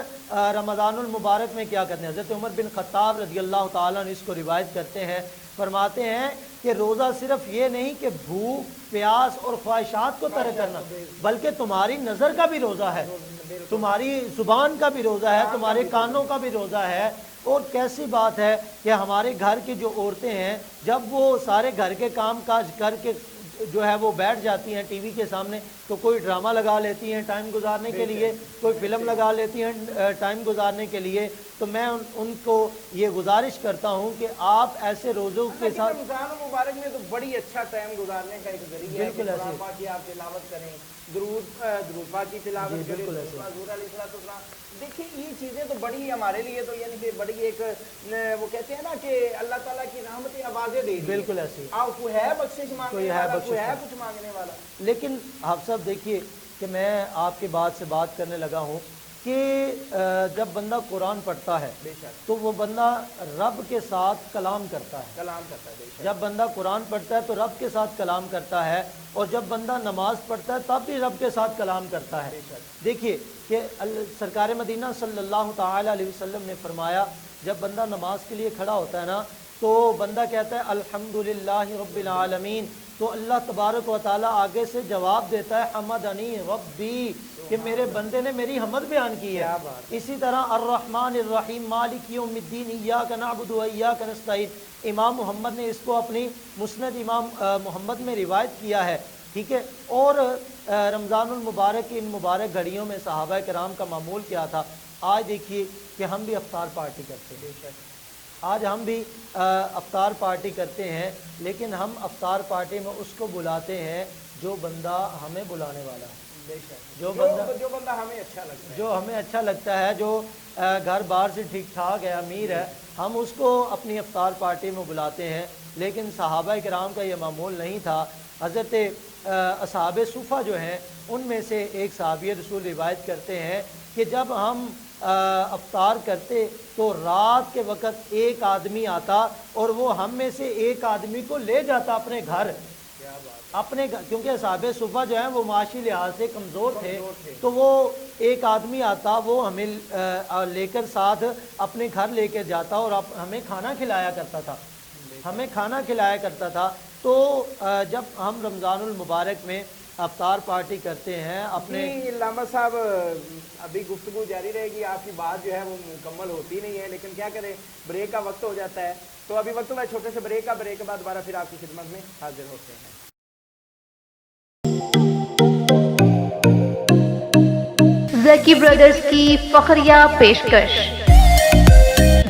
رمضان المبارک میں کیا کرتے ہیں۔ حضرت عمر بن خطاب رضی اللہ تعالیٰ نے اس کو روایت کرتے ہیں، فرماتے ہیں کہ روزہ صرف یہ نہیں کہ بھوک پیاس اور خواہشات کو ترک کرنا، بلکہ تمہاری نظر کا بھی روزہ ہے، تمہاری زبان کا بھی روزہ ہے، تمہارے کانوں کا بھی روزہ ہے۔ اور کیسی بات ہے کہ ہمارے گھر کی جو عورتیں ہیں جب وہ سارے گھر کے کام کاج کر کے جو ہے وہ بیٹھ جاتی ہیں ٹی وی کے سامنے تو کوئی ڈرامہ لگا لیتی ہیں ٹائم گزارنے کے لیے، کوئی فلم لگا لیتی ہیں ٹائم گزارنے کے لیے۔ تو میں ان کو یہ گزارش کرتا ہوں کہ آپ ایسے روزوں کے ساتھ رمضان المبارک میں تو بڑی اچھا ٹائم گزارنے کا ایک ذریعہ ہے، قرآن پاک کی آپ تلاوت کریں، درود پاک کی تلاوت کریں، حضور علیہ السلام۔ دیکھیں یہ چیزیں تو بڑی ہمارے لیے تو یعنی کہ بڑی ایک وہ کہتے ہیں نا کہ اللہ تعالیٰ کی رحمتیں آوازیں دے دی، بالکل ایسی کوئی ہے بخشش مانگنے والا، کوئی ہے کچھ مانگنے والا۔ لیکن آپ سب دیکھیے کہ میں آپ کے بات سے بات کرنے لگا ہوں کہ جب بندہ قرآن پڑھتا ہے تو وہ بندہ رب کے ساتھ کلام کرتا ہے، جب بندہ قرآن پڑھتا ہے تو رب کے ساتھ کلام کرتا ہے، اور جب بندہ نماز پڑھتا ہے تب بھی رب کے ساتھ کلام کرتا ہے۔ دیکھیے کہ سرکار مدینہ صلی اللہ تعالیٰ علیہ وسلم نے فرمایا جب بندہ نماز کے لیے کھڑا ہوتا ہے نا تو بندہ کہتا ہے الحمدللہ رب العالمین، تو اللہ تبارک و تعالیٰ آگے سے جواب دیتا ہے حمدنی ربی، کہ میرے بندے نے میری حمد بیان کی ہے۔ اسی طرح الرحمن الرحیم مالک یوم الدین ایاک نعبد و ایاک نستعین، امام محمد نے اس کو اپنی مسند امام محمد میں روایت کیا ہے، ٹھیک ہے۔ اور رمضان المبارک کی ان مبارک گھڑیوں میں صحابہ کرام کا معمول کیا تھا۔ آج دیکھیے کہ ہم بھی افطار پارٹی کرتے ہیں، آج ہم بھی افطار پارٹی کرتے ہیں، لیکن ہم افطار پارٹی میں اس کو بلاتے ہیں جو بندہ ہمیں بلانے والا ہے، جو بندہ ہمیں اچھا لگتا ہے، جو ہمیں اچھا لگتا ہے، جو گھر بار سے ٹھیک ٹھاک ہے، امیر ہے، ہم اس کو اپنی افطار پارٹی میں بلاتے ہیں۔ لیکن صحابہ کرام کا یہ معمول نہیں تھا۔ حضرت اصحاب صفہ جو ہیں ان میں سے ایک صحابی رسول روایت کرتے ہیں کہ جب ہم افطار کرتے تو رات کے وقت ایک آدمی آتا اور وہ ہم میں سے ایک آدمی کو لے جاتا اپنے گھر، کیونکہ اصحاب صفہ جو ہیں وہ معاشی لحاظ سے کمزور تھے، تو وہ ایک آدمی آتا، وہ ہمیں لے کر ساتھ اپنے گھر لے کے جاتا اور ہمیں کھانا کھلایا کرتا تھا۔ تو جب ہم رمضان المبارک میں افطار پارٹی کرتے ہیں اپنے علامہ صاحب ابھی گفتگو جاری رہے گی، آپ کی بات جو ہے وہ مکمل ہوتی نہیں ہے، لیکن کیا کریں بریک کا وقت ہو جاتا ہے، تو ابھی وقت ہوا چھوٹے سے بریک کا، بریک کے بعد دوبارہ پھر آپ کی خدمت میں حاضر ہوتے ہیں۔ زکی برادرز کی فخریہ پیشکش،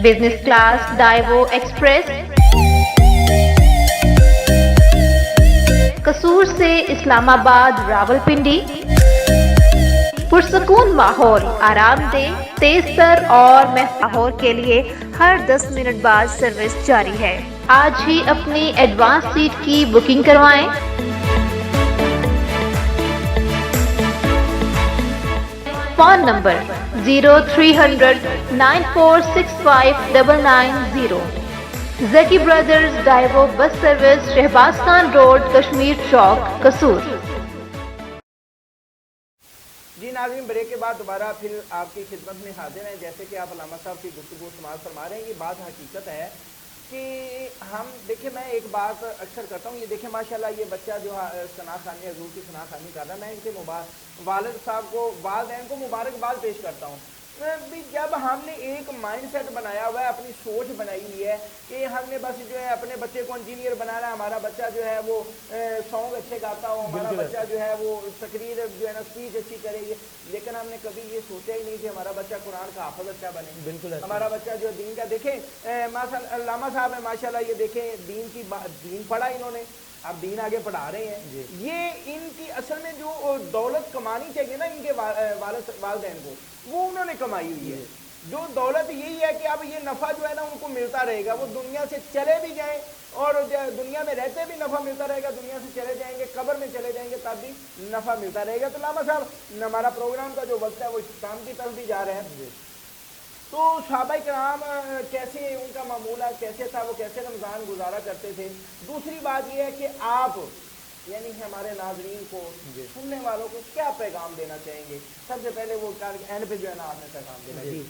بزنس کلاس ڈائیو ایکسپریس، قصور سے اسلام آباد راولپنڈی، پرسکون ماحول، آرام دہ، تیز تر اور ماحول کے لیے ہر 10 منٹ بعد سروس جاری ہے۔ آج ہی اپنی ایڈوانس سیٹ کی بکنگ کروائیں۔ Phone number 0300 9465 990، Zaki Brothers Daiwo Bus Service, Shehbaz Khan Road, Kashmir Chowk, Kasoor. جی ناظرین، بریک کے بعد دوبارہ پھر آپ کی خدمت میں حاضر ہیں۔ جیسے کہ آپ علامہ صاحب کی گفتگو سماعت فرما رہے ہیں، یہ بات حقیقت ہے کہ ہم دیکھیں، میں ایک بات اکثر کرتا ہوں، یہ دیکھیں ماشاءاللہ یہ بچہ جو ثنا خوانی حضور کی ثنا خوانی کر رہا ہے، میں ان کے والد صاحب کو، والدین کو مبارکباد پیش کرتا ہوں۔ بھی جب ہم نے ایک مائنڈ سیٹ بنایا ہوا ہے، اپنی سوچ بنائی ہوئی ہے کہ ہم نے بس جو ہے اپنے بچے کو انجینئر بنانا ہے، ہمارا بچہ جو ہے وہ سانگ اچھے گاتا ہو، ہمارا بچہ جو ہے وہ تقریر جو ہے نا اسپیچ اچھی کرے گی، لیکن ہم نے کبھی یہ سوچا ہی نہیں کہ ہمارا بچہ قرآن کا حافظ اچھا بنے، بالکل ہمارا بچہ جو دین کا، دیکھیں علامہ صاحب ہیں ماشاءاللہ، یہ دیکھیں دین پڑھا انہوں نے، اب دین آگے پڑھا رہے ہیں۔ یہ ان کی اصل میں جو دولت کمانی چاہیے نا ان کے والدین کو، وہ انہوں نے کمائی ہوئی ہے۔ جو دولت یہی ہے کہ اب یہ نفع جو ہے نا ان کو ملتا رہے گا، وہ دنیا سے چلے بھی جائیں اور دنیا میں رہتے بھی نفع ملتا رہے گا، دنیا سے چلے جائیں گے، قبر میں چلے جائیں گے تب بھی نفع ملتا رہے گا۔ تو علامہ صاحب، ہمارا پروگرام کا جو وقت ہے وہ اختتام کی طرف بھی جا رہے ہیں، تو صحابہ کرام کیسے ان کا معمولہ کیسے تھا، وہ کیسے رمضان گزارا کرتے تھے؟ دوسری بات یہ ہے کہ آپ یعنی ہمارے ناظرین کو، سننے والوں کو کیا پیغام دینا چاہیں گے؟ سب سے پہلے وہ اینڈ پہ جو ہے نا آپ نے پیغام دینا چاہیے۔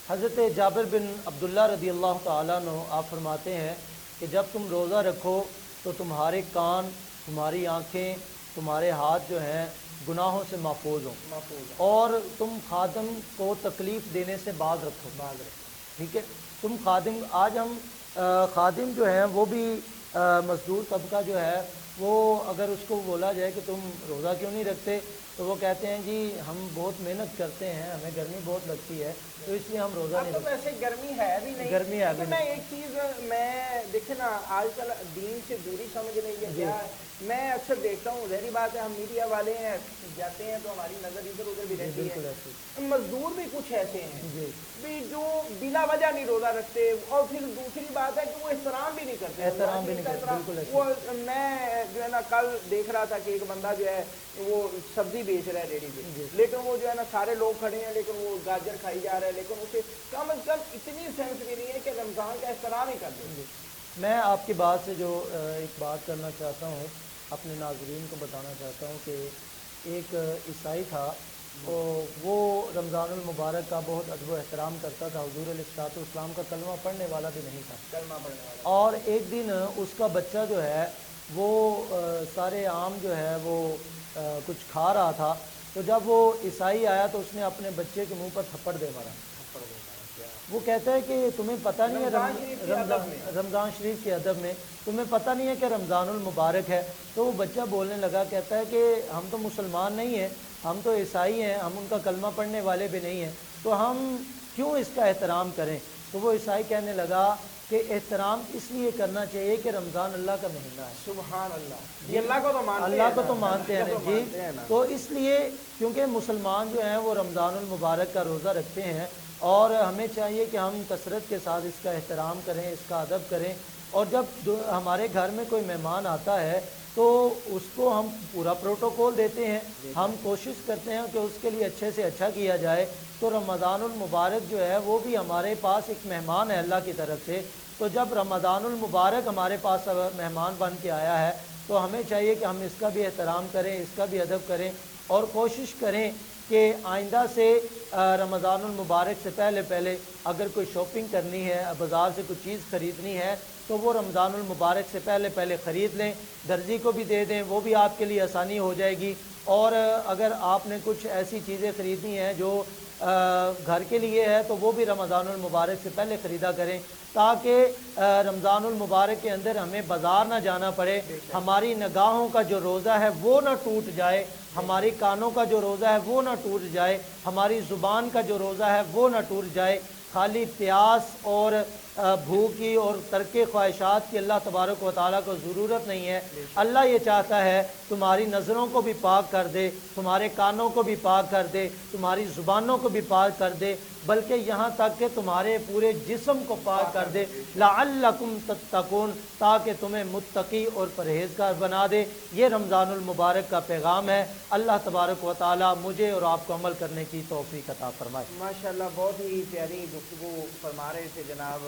حضرت جابر بن عبداللہ رضی اللہ تعالیٰ عنہ آپ فرماتے ہیں کہ جب تم روزہ رکھو تو تمہارے کان، تمہاری آنکھیں، تمہارے ہاتھ جو ہیں گناہوں سے محفوظ ہوں، اور تم خادم کو تکلیف دینے سے باز رکھو۔ ٹھیک ہے، تم خادم، آج ہم خادم جو ہیں وہ بھی مزدور طبقہ جو ہے، وہ اگر اس کو بولا جائے کہ تم روزہ کیوں نہیں رکھتے تو وہ کہتے ہیں جی ہم بہت محنت کرتے ہیں، ہمیں گرمی بہت لگتی ہے تو اس لیے ہم روزہ نہیں رکھتے۔ ویسے گرمی ہے بھی نہیں، گرمی ہے بھی میں ایک چیز میں دیکھیں نا، آج کل دین سے دوری سمجھ رہی ہے کیا ہے، میں اکثر دیکھتا ہوں، ظاہری بات ہے ہم میڈیا والے ہیں، جاتے ہیں تو ہماری نظر ادھر ادھر بھی رہتی ہے۔ مزدور بھی کچھ ایسے ہیں بھی جو بلا وجہ نہیں روزہ رکھتے، اور پھر دوسری بات ہے کہ وہ احترام بھی نہیں کرتے، احترام بھی نہیں کرتے۔ وہ میں جو ہے نا کل دیکھ رہا تھا کہ ایک بندہ جو ہے وہ سبزی بیچ رہا ہے ریڑھی پہ، لیکن وہ جو ہے نا سارے لوگ کھڑے ہیں لیکن وہ گاجر کھائی جا رہا ہے، لیکن اسے کم از کم اتنی سینس بھی نہیں ہے کہ رمضان کا احترام ہی کر دیں۔ میں آپ کی بات سے جو ایک بات کرنا چاہتا ہوں، اپنے ناظرین کو بتانا چاہتا ہوں کہ ایک عیسائی تھا، وہ رمضان المبارک کا بہت ادب و احترام کرتا تھا، حضور علیہ الصلوۃ والسلام کا کلمہ پڑھنے والا بھی نہیں تھا، کلمہ پڑھنے والا، اور ایک دن اس کا بچہ جو ہے وہ سارے عام جو ہے وہ کچھ کھا رہا تھا، تو جب وہ عیسائی آیا تو اس نے اپنے بچے کے منہ پر تھپڑ دے مارا۔ وہ کہتا ہے کہ تمہیں پتہ نہیں ہے رمضان شریف کے ادب میں تمہیں پتہ نہیں ہے کہ رمضان المبارک ہے؟ تو وہ بچہ بولنے لگا، کہتا ہے کہ ہم تو مسلمان نہیں ہیں، ہم تو عیسائی ہیں، ہم ان کا کلمہ پڑھنے والے بھی نہیں ہیں، تو ہم کیوں اس کا احترام کریں؟ تو وہ عیسائی کہنے لگا کہ احترام اس لیے کرنا چاہیے کہ رمضان اللہ کا مہینہ ہے۔ سبحان اللہ، یہ اللہ کو تو مانتے ہیں، اللہ کو تو مانتے ہیں جی، تو اس لیے کیونکہ مسلمان جو ہیں وہ رمضان المبارک کا روزہ رکھتے ہیں، اور ہمیں چاہیے کہ ہم کثرت کے ساتھ اس کا احترام کریں، اس کا ادب کریں، اور جب ہمارے گھر میں کوئی مہمان آتا ہے تو اس کو ہم پورا پروٹوکول دیتے ہیں، ہم کوشش کرتے ہیں کہ اس کے لیے اچھے سے اچھا کیا جائے۔ تو رمضان المبارک جو ہے وہ بھی ہمارے پاس ایک مہمان ہے اللہ کی طرف سے، تو جب رمضان المبارک ہمارے پاس مہمان بن کے آیا ہے تو ہمیں چاہیے کہ ہم اس کا بھی احترام کریں، اس کا بھی ادب کریں، اور کوشش کریں کہ آئندہ سے رمضان المبارک سے پہلے اگر کوئی شاپنگ کرنی ہے، بازار سے کوئی چیز خریدنی ہے تو وہ رمضان المبارک سے پہلے خرید لیں، درزی کو بھی دے دیں، وہ بھی آپ کے لیے آسانی ہو جائے گی۔ اور اگر آپ نے کچھ ایسی چیزیں خریدنی ہیں جو گھر کے لیے ہے تو وہ بھی رمضان المبارک سے پہلے خریدا کریں، تاکہ رمضان المبارک کے اندر ہمیں بازار نہ جانا پڑے، ہماری نگاہوں کا جو روزہ ہے وہ نہ ٹوٹ جائے، ہماری کانوں کا جو روزہ ہے وہ نہ ٹوٹ جائے، ہماری زبان کا جو روزہ ہے وہ نہ ٹوٹ جائے۔ خالی پیاس اور بھوکی اور ترک خواہشات کی اللہ تبارک و تعالیٰ کو ضرورت نہیں ہے۔ اللہ یہ چاہتا ہے تمہاری نظروں کو بھی پاک کر دے، تمہارے کانوں کو بھی پاک کر دے، تمہاری زبانوں کو بھی پاک کر دے، بلکہ یہاں تک کہ تمہارے پورے جسم کو پاک کر دے، لعلکم تتقون، تاکہ تمہیں متقی اور پرہیزگار بنا دے۔ یہ رمضان المبارک کا پیغام ہے۔ اللہ تبارک و تعالیٰ مجھے اور آپ کو عمل کرنے کی توفیق عطا فرمائے۔ ماشاءاللہ، بہت ہی پیاری گفتگو فرما رہے تھے جناب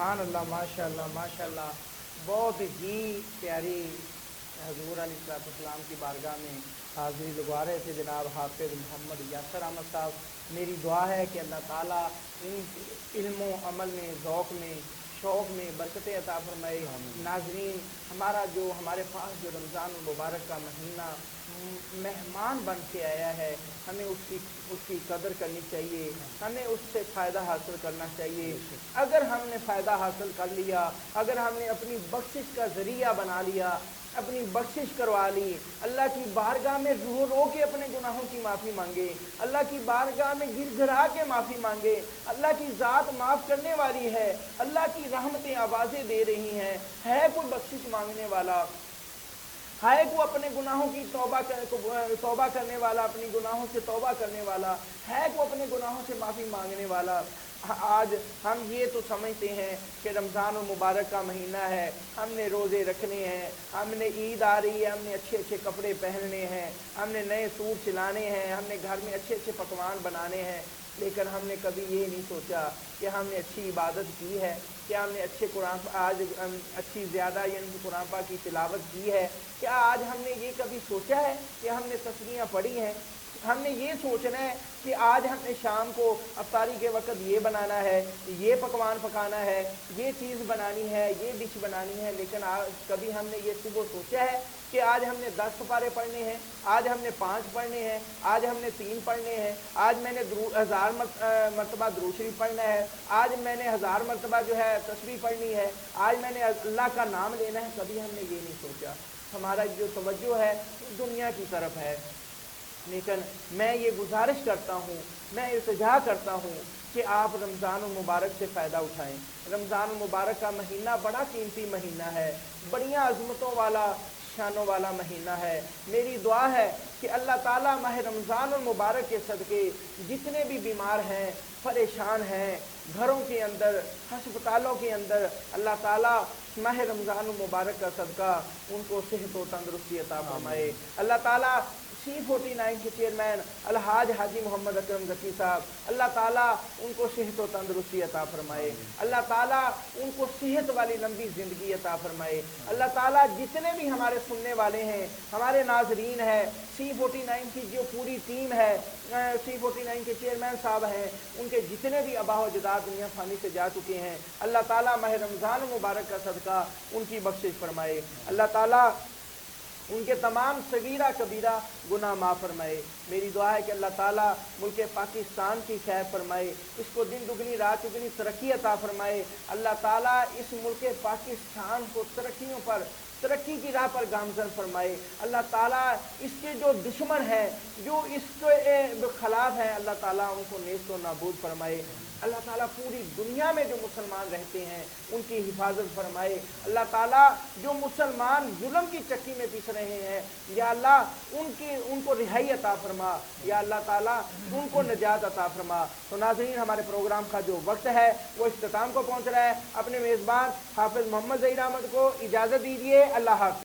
سبحان اللہ، ماشاء اللہ ماشاء اللہ، بہت ہی پیاری حضور علیہ السلام کی بارگاہ میں حاضری لگوا رہے تھے جناب حافظ محمد یاسر احمد صاحب۔ میری دعا ہے کہ اللہ تعالیٰ ان علم و عمل میں، ذوق میں، شوق میں برکتیں عطا فرمائے۔ ناظرین، ہمارے پاس جو رمضان المبارک کا مہینہ مہمان بن کے آیا ہے، ہمیں اس کی قدر کرنی چاہیے، ہمیں اس سے فائدہ حاصل کرنا چاہیے۔ اگر ہم نے فائدہ حاصل کر لیا، اگر ہم نے اپنی بخشش کا ذریعہ بنا لیا، اپنی بخشش کروا لی، اللہ کی بارگاہ میں رو رو کے اپنے گناہوں کی معافی مانگے، اللہ کی بارگاہ میں گر گھرا کے معافی مانگے، اللہ کی ذات معاف کرنے والی ہے، اللہ کی رحمتیں آوازیں دے رہی ہیں، ہے کوئی بخشش مانگنے والا، ہے کو اپنے گناہوں کی توبہ کرنے والا، اپنی گناہوں سے توبہ کرنے والا، ہے کو اپنے گناہوں سے معافی مانگنے والا۔ آج ہم یہ تو سمجھتے ہیں کہ رمضان المبارک کا مہینہ ہے، ہم نے روزے رکھنے ہیں، ہم نے عید آ رہی ہے، ہم نے اچھے اچھے کپڑے پہننے ہیں، ہم نے نئے سوٹ سلانے ہیں، ہم نے گھر میں اچھے اچھے پکوان بنانے ہیں، لیکن ہم نے کبھی یہ نہیں سوچا کہ ہم نے اچھی عبادت کی ہے، کیا ہم نے اچھی زیادہ یعنی قرآن پاک کی تلاوت کی ہے، کیا آج ہم نے یہ کبھی سوچا ہے کہ ہم نے تسبیحاں پڑھی ہیں؟ ہم نے یہ سوچنا ہے کہ آج ہم نے شام کو افطاری کے وقت یہ بنانا ہے، یہ پکوان پکانا ہے، یہ چیز بنانی ہے، یہ ڈش بنانی ہے، لیکن کبھی ہم نے یہ صبح سوچا ہے کہ آج ہم نے 10 سپارے پڑھنے ہیں، آج ہم نے 5 پڑھنے ہیں، آج ہم نے 3 پڑھنے ہیں، آج میں نے 1000 مرتبہ درود شریف پڑھنا ہے، آج میں نے 1000 مرتبہ جو ہے تسبیح پڑھنی ہے، آج میں نے اللہ کا نام لینا ہے؟ کبھی ہم نے یہ نہیں سوچا۔ ہمارا جو توجہ ہے دنیا کی طرف ہے، لیکن میں یہ گزارش کرتا ہوں، میں التجا کرتا ہوں کہ آپ رمضان المبارک سے فائدہ اٹھائیں۔ رمضان المبارک کا مہینہ بڑا قیمتی مہینہ ہے، بڑیاں عظمتوں والا، شانوں والا مہینہ ہے۔ میری دعا ہے کہ اللہ تعالیٰ ماہ رمضان المبارک کے صدقے جتنے بھی بیمار ہیں، پریشان ہیں، گھروں کے اندر، ہسپتالوں کے اندر، اللہ تعالیٰ ماہ رمضان المبارک کا صدقہ ان کو صحت و تندرستی عطا فرمائے۔ اللہ تعالیٰ C49 کے چیئرمین الحاج حاجی محمد اکرم ذکی صاحب، اللہ تعالیٰ ان کو صحت و تندرستی عطا فرمائے، اللہ تعالیٰ ان کو صحت والی لمبی زندگی عطا فرمائے۔ اللہ تعالیٰ جتنے بھی ہمارے سننے والے ہیں، ہمارے ناظرین ہیں، C49 کی جو پوری ٹیم ہے، C49 کے چیئرمین صاحب ہیں، ان کے جتنے بھی آباء و اجداد دنیا فانی سے جا چکے ہیں، اللہ تعالیٰ ماہ رمضان مبارک کا صدقہ ان کی بخشش فرمائے۔ اللہ تعالیٰ ان کے تمام صغیرہ کبیرہ گناہ معاف فرمائے۔ میری دعا ہے کہ اللہ تعالیٰ ملک پاکستان کی خیر فرمائے، اس کو دن دگنی رات چگنی ترقی عطا فرمائے۔ اللہ تعالیٰ اس ملک پاکستان کو ترقی کی راہ پر گامزن فرمائے۔ اللہ تعالیٰ اس کے جو دشمن ہیں، جو اس کے خلاف ہیں، اللہ تعالیٰ ان کو نیست و نابود فرمائے۔ اللہ تعالیٰ پوری دنیا میں جو مسلمان رہتے ہیں ان کی حفاظت فرمائے۔ اللہ تعالیٰ جو مسلمان ظلم کی چکی میں پس رہے ہیں، یا اللہ ان کو رہائی عطا فرما، یا اللہ تعالیٰ ان کو نجات عطا فرما۔ تو ناظرین، ہمارے پروگرام کا جو وقت ہے وہ اختتام کو پہنچ رہا ہے۔ اپنے میزبان حافظ محمد ظہیر احمد کو اجازت دیجیے۔ اللہ حافظ۔